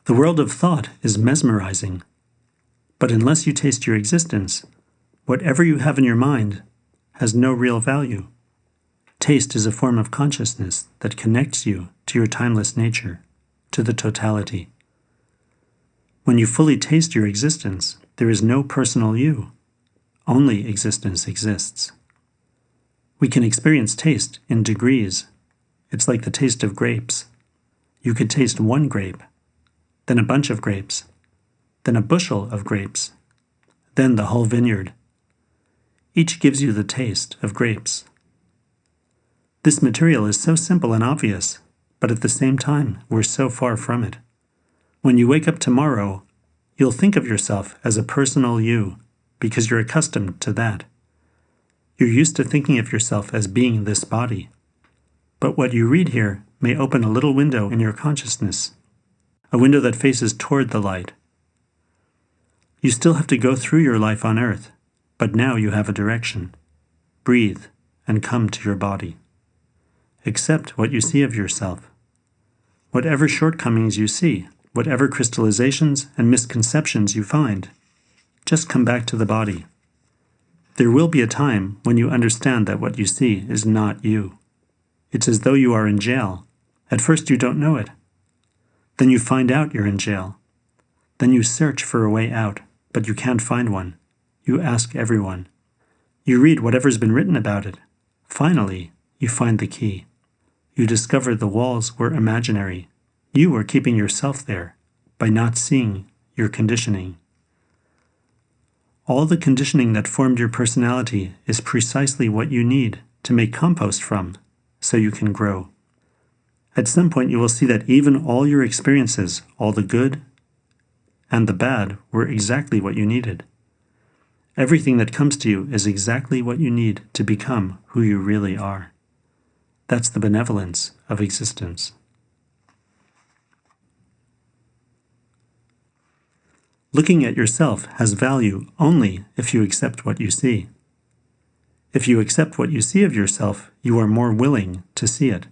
The world of thought is mesmerizing, but unless you taste your existence, whatever you have in your mind has no real value. Taste is a form of consciousness that connects you to your timeless nature, to the totality. When you fully taste your existence, there is no personal you. Only existence exists. We can experience taste in degrees. It's like the taste of grapes. You could taste one grape, then a bunch of grapes, then a bushel of grapes, then the whole vineyard. Each gives you the taste of grapes. This material is so simple and obvious, but at the same time, we're so far from it. When you wake up tomorrow, you'll think of yourself as a personal you, because you're accustomed to that. You're used to thinking of yourself as being this body. But what you read here may open a little window in your consciousness, a window that faces toward the light. You still have to go through your life on earth, but now you have a direction. Breathe and come to your body. Accept what you see of yourself. Whatever shortcomings you see, whatever crystallizations and misconceptions you find, just come back to the body. There will be a time when you understand that what you see is not you. It's as though you are in jail. At first you don't know it. Then you find out you're in jail. Then you search for a way out, but you can't find one. You ask everyone. You read whatever's been written about it. Finally, you find the key. You discover the walls were imaginary. You were keeping yourself there by not seeing your conditioning. All the conditioning that formed your personality is precisely what you need to make compost from, so you can grow. At some point you will see that even all your experiences, all the good and the bad, were exactly what you needed. Everything that comes to you is exactly what you need to become who you really are. That's the benevolence of existence. Looking at yourself has value only if you accept what you see. If you accept what you see of yourself, you are more willing to see it.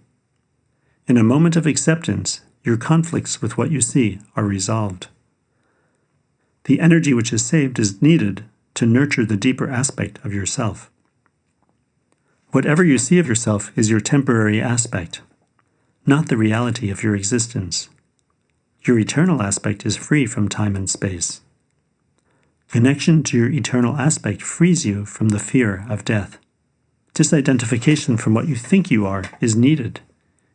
In a moment of acceptance, your conflicts with what you see are resolved. The energy which is saved is needed to nurture the deeper aspect of yourself. Whatever you see of yourself is your temporary aspect, not the reality of your existence. Your eternal aspect is free from time and space. Connection to your eternal aspect frees you from the fear of death. Disidentification from what you think you are is needed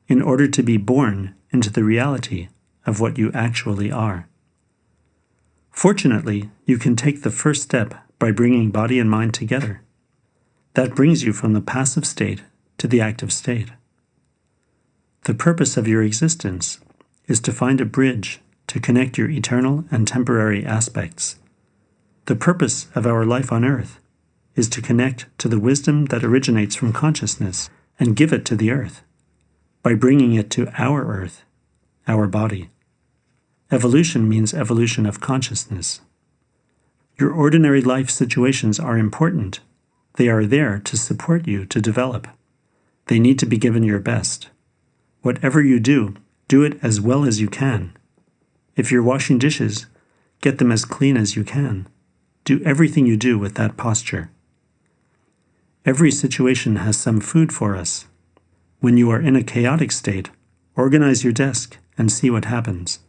in order to be born into the reality of what you actually are. Fortunately, you can take the first step by bringing body and mind together. That brings you from the passive state to the active state. The purpose of your existence is to find a bridge to connect your eternal and temporary aspects. The purpose of our life on earth is to connect to the wisdom that originates from consciousness and give it to the earth by bringing it to our earth, our body. Evolution means evolution of consciousness. Your ordinary life situations are important. They are there to support you to develop. They need to be given your best. Whatever you do, do it as well as you can. If you're washing dishes, get them as clean as you can. Do everything you do with that posture. Every situation has some food for us. When you are in a chaotic state, organize your desk and see what happens.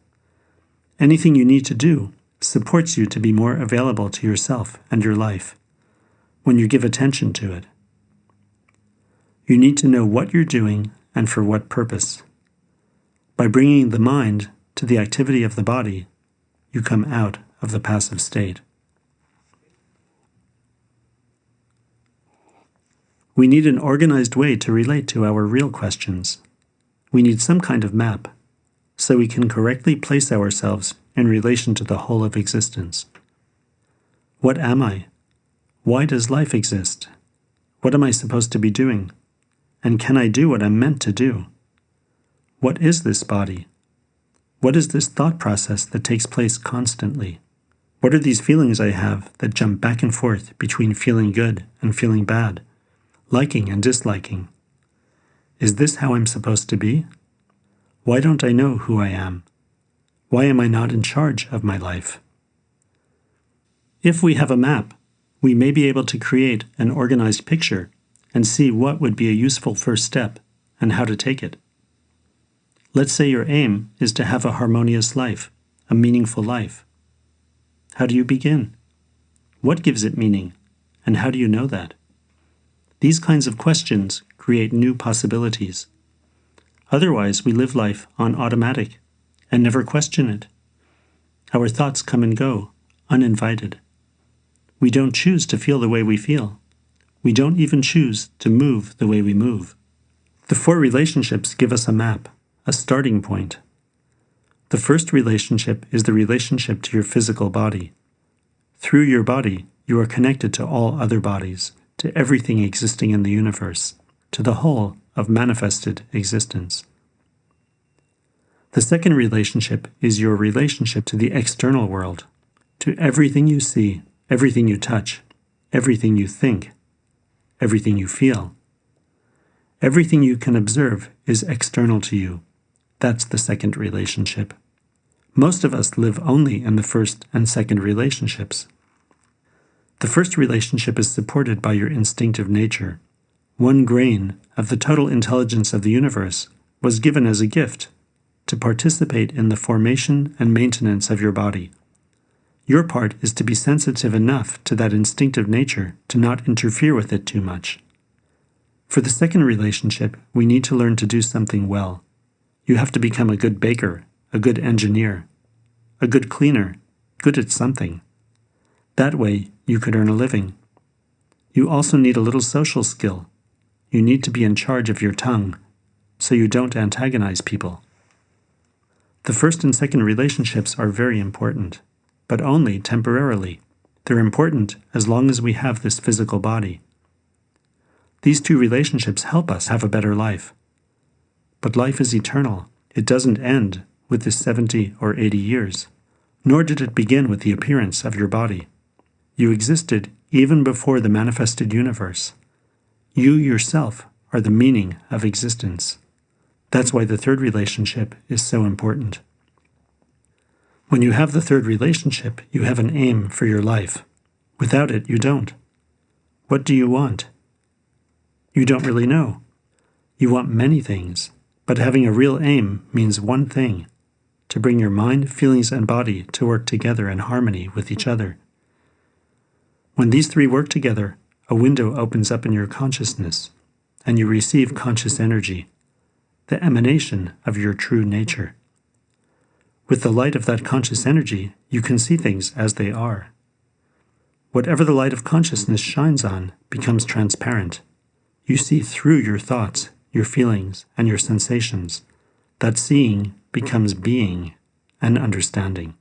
Anything you need to do supports you to be more available to yourself and your life when you give attention to it. You need to know what you're doing and for what purpose. By bringing the mind to the activity of the body, you come out of the passive state. We need an organized way to relate to our real questions. We need some kind of map, so we can correctly place ourselves in relation to the whole of existence. What am I? Why does life exist? What am I supposed to be doing? And can I do what I'm meant to do? What is this body? What is this thought process that takes place constantly? What are these feelings I have that jump back and forth between feeling good and feeling bad, liking and disliking? Is this how I'm supposed to be? Why don't I know who I am? Why am I not in charge of my life? If we have a map, we may be able to create an organized picture and see what would be a useful first step and how to take it. Let's say your aim is to have a harmonious life, a meaningful life. How do you begin? What gives it meaning, and how do you know that? These kinds of questions create new possibilities. Otherwise, we live life on automatic and never question it. Our thoughts come and go, uninvited. We don't choose to feel the way we feel. We don't even choose to move the way we move. The 4 relationships give us a map, a starting point. The first relationship is the relationship to your physical body. Through your body, you are connected to all other bodies, to everything existing in the universe, to the whole of manifested existence. The second relationship is your relationship to the external world, to everything you see, everything you touch, everything you think, everything you feel. Everything you can observe is external to you. That's the second relationship. Most of us live only in the first and second relationships. The first relationship is supported by your instinctive nature. 1 grain of the total intelligence of the universe was given as a gift to participate in the formation and maintenance of your body. Your part is to be sensitive enough to that instinctive nature to not interfere with it too much. For the second relationship, we need to learn to do something well. You have to become a good baker, a good engineer, a good cleaner, good at something. That way, you could earn a living. You also need a little social skill. You need to be in charge of your tongue, so you don't antagonize people. The first and second relationships are very important, but only temporarily. They're important as long as we have this physical body. These 2 relationships help us have a better life. But life is eternal. It doesn't end with the 70 or 80 years, nor did it begin with the appearance of your body. You existed even before the manifested universe. You yourself are the meaning of existence. That's why the third relationship is so important. When you have the third relationship, you have an aim for your life. Without it, you don't. What do you want? You don't really know. You want many things, but having a real aim means one thing: to bring your mind, feelings, and body to work together in harmony with each other. When these 3 work together, a window opens up in your consciousness, and you receive conscious energy, the emanation of your true nature. With the light of that conscious energy, you can see things as they are. Whatever the light of consciousness shines on becomes transparent. You see through your thoughts, your feelings, and your sensations. That seeing becomes being and understanding.